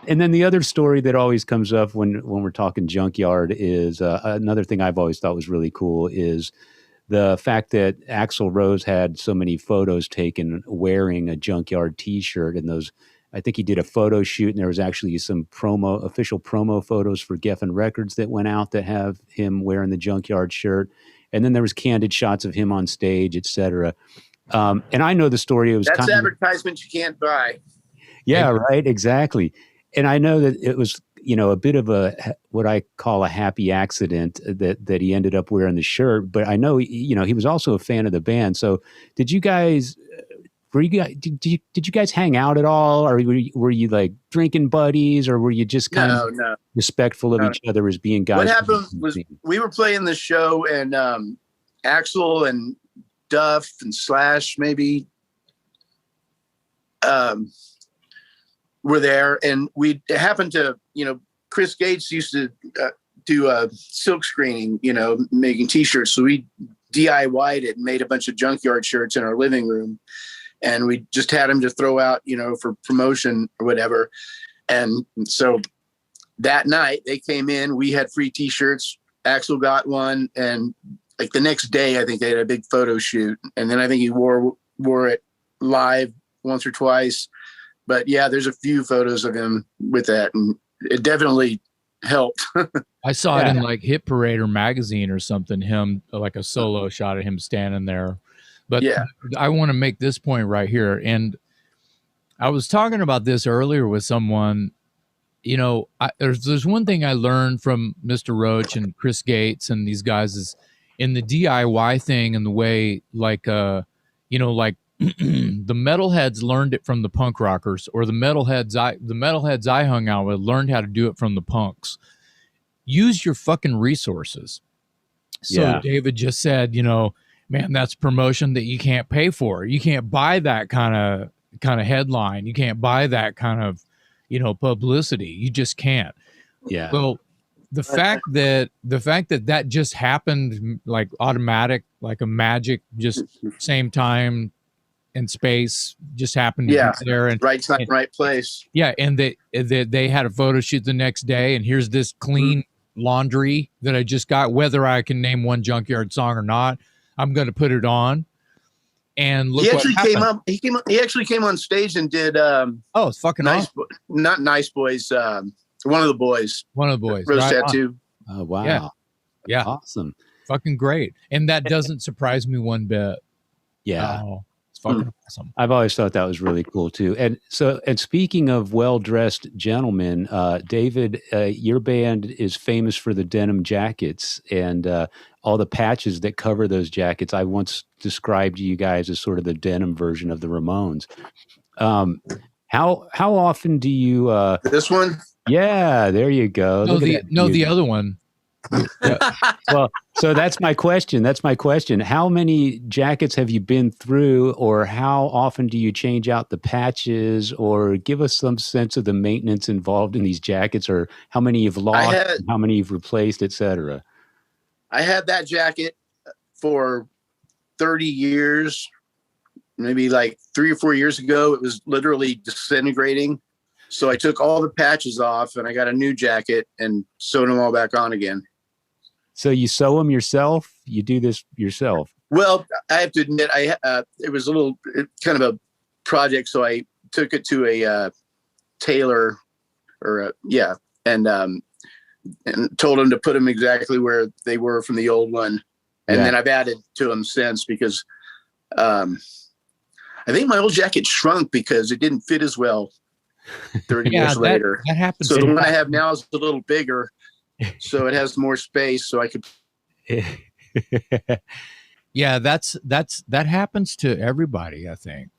And then the other story that always comes up when we're talking Junkyard is another thing I've always thought was really cool is the fact that Axl Rose had so many photos taken wearing a Junkyard T-shirt, and those, I think he did a photo shoot, and there was actually some official promo photos for Geffen Records that went out that have him wearing the Junkyard shirt, and then there was candid shots of him on stage, etc. And I know the story. It was that's advertisement you can't buy. Yeah, right. Exactly. And I know that it was, a bit of what I call a happy accident that he ended up wearing the shirt. But I know, he was also a fan of the band. So did you guys, did you guys hang out at all? Or were you like drinking buddies, or were you just kind of respectful of each other as being guys? What happened was we were playing the show, and Axl and Duff and Slash maybe were there, and we happened to, Chris Gates used to do a silk screening, making T-shirts. So we DIY'd it and made a bunch of Junkyard shirts in our living room, and we just had them to throw out, for promotion or whatever. And so that night they came in, we had free T-shirts. Axl got one, and like the next day, I think they had a big photo shoot, and then I think he wore it live once or twice. But yeah, there's a few photos of him with that, and it definitely helped. I saw it in like Hit Parade or magazine or something, him like a solo shot of him standing there. But yeah, I want to make this point right here. And I was talking about this earlier with someone. There's one thing I learned from Mr. Roach and Chris Gates and these guys is in the DIY thing, and the way like the metalheads learned it from the punk rockers, or the metalheads I hung out with learned how to do it from the punks. Use your fucking resources. So David just said, man, that's promotion that you can't pay for. You can't buy that kind of headline. You can't buy that kind of, publicity. You just can't. Yeah. Well, the fact that just happened like automatic, like a magic, just same time and space just happened to be there, and right time, right place. Yeah, and they had a photo shoot the next day, and here's this clean laundry that I just got. Whether I can name one Junkyard song or not, I'm going to put it on. And look, he actually came on stage and did. It's fucking awesome. Not Nice Boys. One of the boys. Rose Tattoo. Oh wow! Yeah, awesome. Fucking great, and that doesn't surprise me one bit. Yeah. It's fucking awesome. I've always thought that was really cool too. And speaking of well-dressed gentlemen, David, your band is famous for the denim jackets and all the patches that cover those jackets. I once described you guys as sort of the denim version of the Ramones. How often do you this one? Yeah, there you go. The other one. Yeah. Well, so that's my question. How many jackets have you been through, or how often do you change out the patches, or give us some sense of the maintenance involved in these jackets, or how many you've lost, how many you've replaced, etc. I had that jacket for 30 years, maybe like 3 or 4 years ago. It was literally disintegrating. So I took all the patches off and I got a new jacket and sewed them all back on again. So you sew them yourself? You do this yourself? Well, I have to admit, it was kind of a project. So I took it to a tailor and told him to put them exactly where they were from the old one. And then I've added to them since, because I think my old jacket shrunk because it didn't fit as well 30 years later. That happens. So the one I have now is a little bigger, so it has more space, so I could. Yeah, that happens to everybody, I think.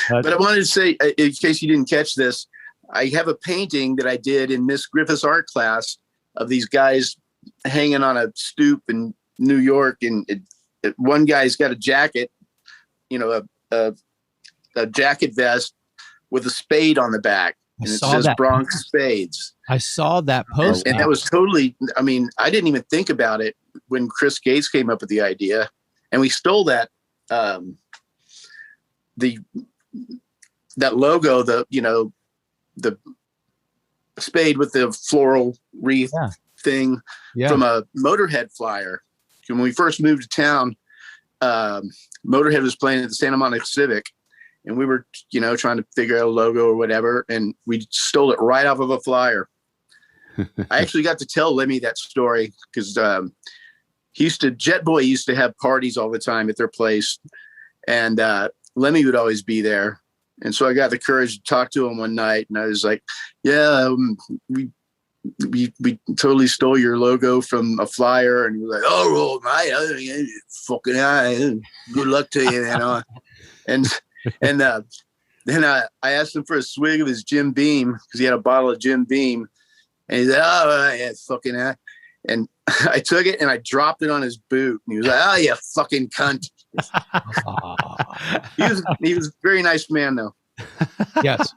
But I wanted to say, in case you didn't catch this, I have a painting that I did in Miss Griffith's art class of these guys hanging on a stoop in New York, and one guy's got a jacket, a jacket vest with a spade on the back, and it says Bronx Spades. I saw that post, and that was totally. I mean, I didn't even think about it when Chris Gates came up with the idea, and we stole that that logo, the spade with the floral wreath thing from a Motorhead flyer. When we first moved to town, Motorhead was playing at the Santa Monica Civic, and we were, trying to figure out a logo or whatever, and we stole it right off of a flyer. I actually got to tell Lemmy that story because Jet Boy used to have parties all the time at their place, and Lemmy would always be there. And so I got the courage to talk to him one night, and I was like, "Yeah, we totally stole your logo from a flyer." And he was like, "Oh, my, fucking good luck to you, man." And then I asked him for a swig of his Jim Beam because he had a bottle of Jim Beam, and he said, "Oh, yeah, fucking." And I took it and I dropped it on his boot, and he was like, "Oh, you fucking cunt." He was a very nice man, though. Yes.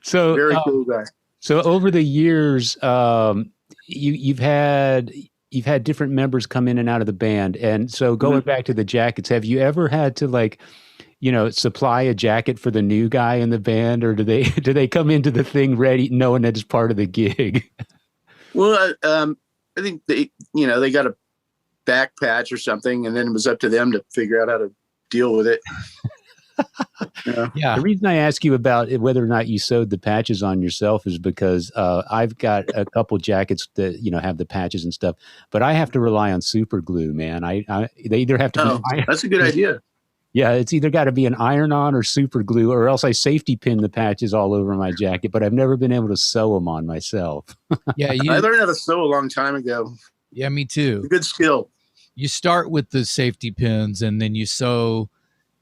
So very cool guy. So over the years, you've had different members come in and out of the band, and so going back to the jackets, have you ever had to supply a jacket for the new guy in the band, or do they come into the thing ready, knowing that it's part of the gig? Well, I think they got a back patch or something, and then it was up to them to figure out how to deal with it. Yeah. The reason I ask you about whether or not you sewed the patches on yourself is because I've got a couple jackets that have the patches and stuff, but I have to rely on super glue, man. They either have to be that's a good idea. Yeah, it's either got to be an iron-on or super glue, or else I safety pin the patches all over my jacket, but I've never been able to sew them on myself. Yeah, I learned how to sew a long time ago. Yeah, me too. Good skill. You start with the safety pins, and then you sew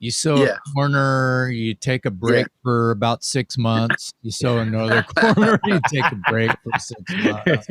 a corner, you take a break for about 6 months, you sew another corner, you take a break for 6 months.